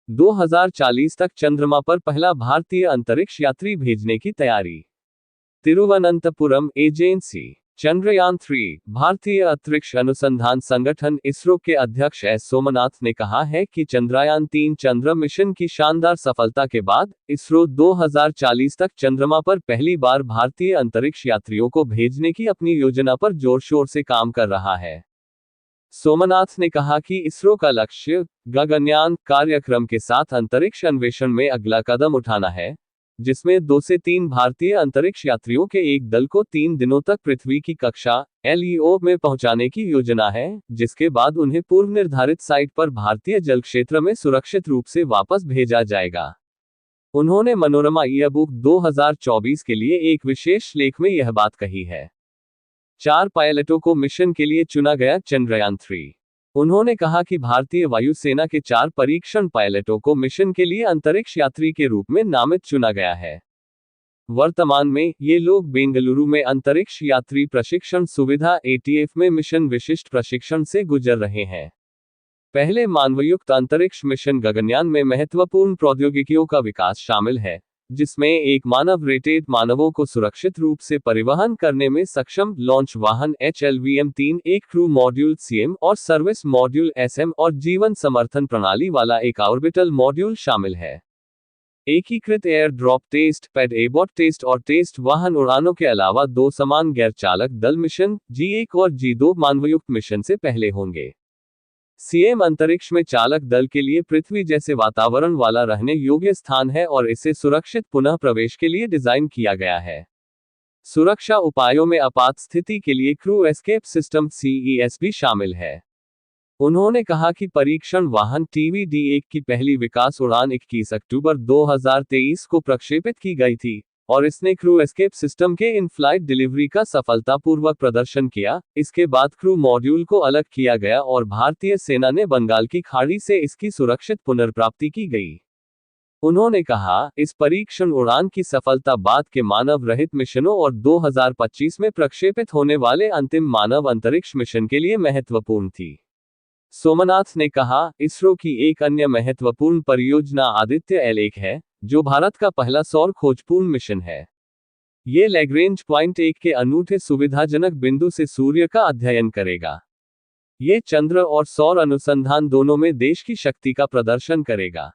2040 तक चंद्रमा पर पहला भारतीय अंतरिक्ष यात्री भेजने की तैयारी। तिरुवनंतपुरम एजेंसी। चंद्रयान 3। भारतीय अंतरिक्ष अनुसंधान संगठन इसरो के अध्यक्ष एस सोमनाथ ने कहा है कि चंद्रयान 3 चंद्र मिशन की शानदार सफलता के बाद इसरो 2040 तक चंद्रमा पर पहली बार भारतीय अंतरिक्ष यात्रियों को भेजने की अपनी योजना पर जोर शोर से काम कर रहा है। सोमनाथ ने कहा कि इसरो का लक्ष्य गगनयान कार्यक्रम के साथ अंतरिक्ष अन्वेषण में अगला कदम उठाना है, जिसमें 2 से 3 भारतीय अंतरिक्ष यात्रियों के एक दल को 3 दिनों तक पृथ्वी की कक्षा LEO में पहुंचाने की योजना है, जिसके बाद उन्हें पूर्व निर्धारित साइट पर भारतीय जल क्षेत्र में सुरक्षित रूप से वापस भेजा जाएगा। उन्होंने मनोरमा ईबुक 2024 के लिए एक विशेष लेख में यह बात कही है। 4 पायलटों को मिशन के लिए चुना गया। चंद्रयान 3। उन्होंने कहा कि भारतीय वायुसेना के 4 परीक्षण पायलटों को मिशन के लिए अंतरिक्ष यात्री के रूप में नामित चुना गया है। वर्तमान में ये लोग बेंगलुरु में अंतरिक्ष यात्री प्रशिक्षण सुविधा ATF में मिशन विशिष्ट प्रशिक्षण से गुजर रहे हैं। पहले मानवयुक्त अंतरिक्ष मिशन गगनयान में महत्वपूर्ण प्रौद्योगिकियों का विकास शामिल है, जिसमें एक मानव रेटेड मानवों को सुरक्षित रूप से परिवहन करने में सक्षम लॉन्च वाहन HLVM-3, एक क्रू मॉड्यूल CM और सर्विस मॉड्यूल SM और जीवन समर्थन प्रणाली वाला एक ऑर्बिटल मॉड्यूल शामिल है। एकीकृत air drop test pad abort test और टेस्ट वाहन उड़ानों के अलावा 2 समान गैर चालक दल मिशन G1 और G2 मानवयुक्त मिशन से पहले होंगे। CM अंतरिक्ष में चालक दल के लिए पृथ्वी जैसे वातावरण वाला रहने योग्य स्थान है और इसे सुरक्षित पुनः प्रवेश के लिए डिजाइन किया गया है। सुरक्षा उपायों में आपात स्थिति के लिए क्रू एस्केप सिस्टम CES भी शामिल है। उन्होंने कहा कि परीक्षण वाहन TVD-1 की पहली विकास उड़ान 21 अक्टूबर 2023 को प्रक्षेपित की गई थी और इसने क्रू एस्केप सिस्टम के इन फ्लाइट डिलीवरी का सफलतापूर्वक प्रदर्शन किया। इसके बाद क्रू मॉड्यूल को अलग किया गया और भारतीय सेना ने बंगाल की खाड़ी से इसकी सुरक्षित पुनर्प्राप्ति की गई। उन्होंने कहा, इस परीक्षण उड़ान की सफलता बाद के मानव रहित मिशनों और 2025 में प्रक्षेपित होने वाले अंतिम मानव अंतरिक्ष मिशन के लिए महत्वपूर्ण थी। सोमनाथ ने कहा, इसरो की एक अन्य महत्वपूर्ण परियोजना आदित्य L1 है, जो भारत का पहला सौर खोजपूर्ण मिशन है। ये लैग्रेंज पॉइंट 1 के अनूठे सुविधाजनक बिंदु से सूर्य का अध्ययन करेगा। ये चंद्र और सौर अनुसंधान दोनों में देश की शक्ति का प्रदर्शन करेगा।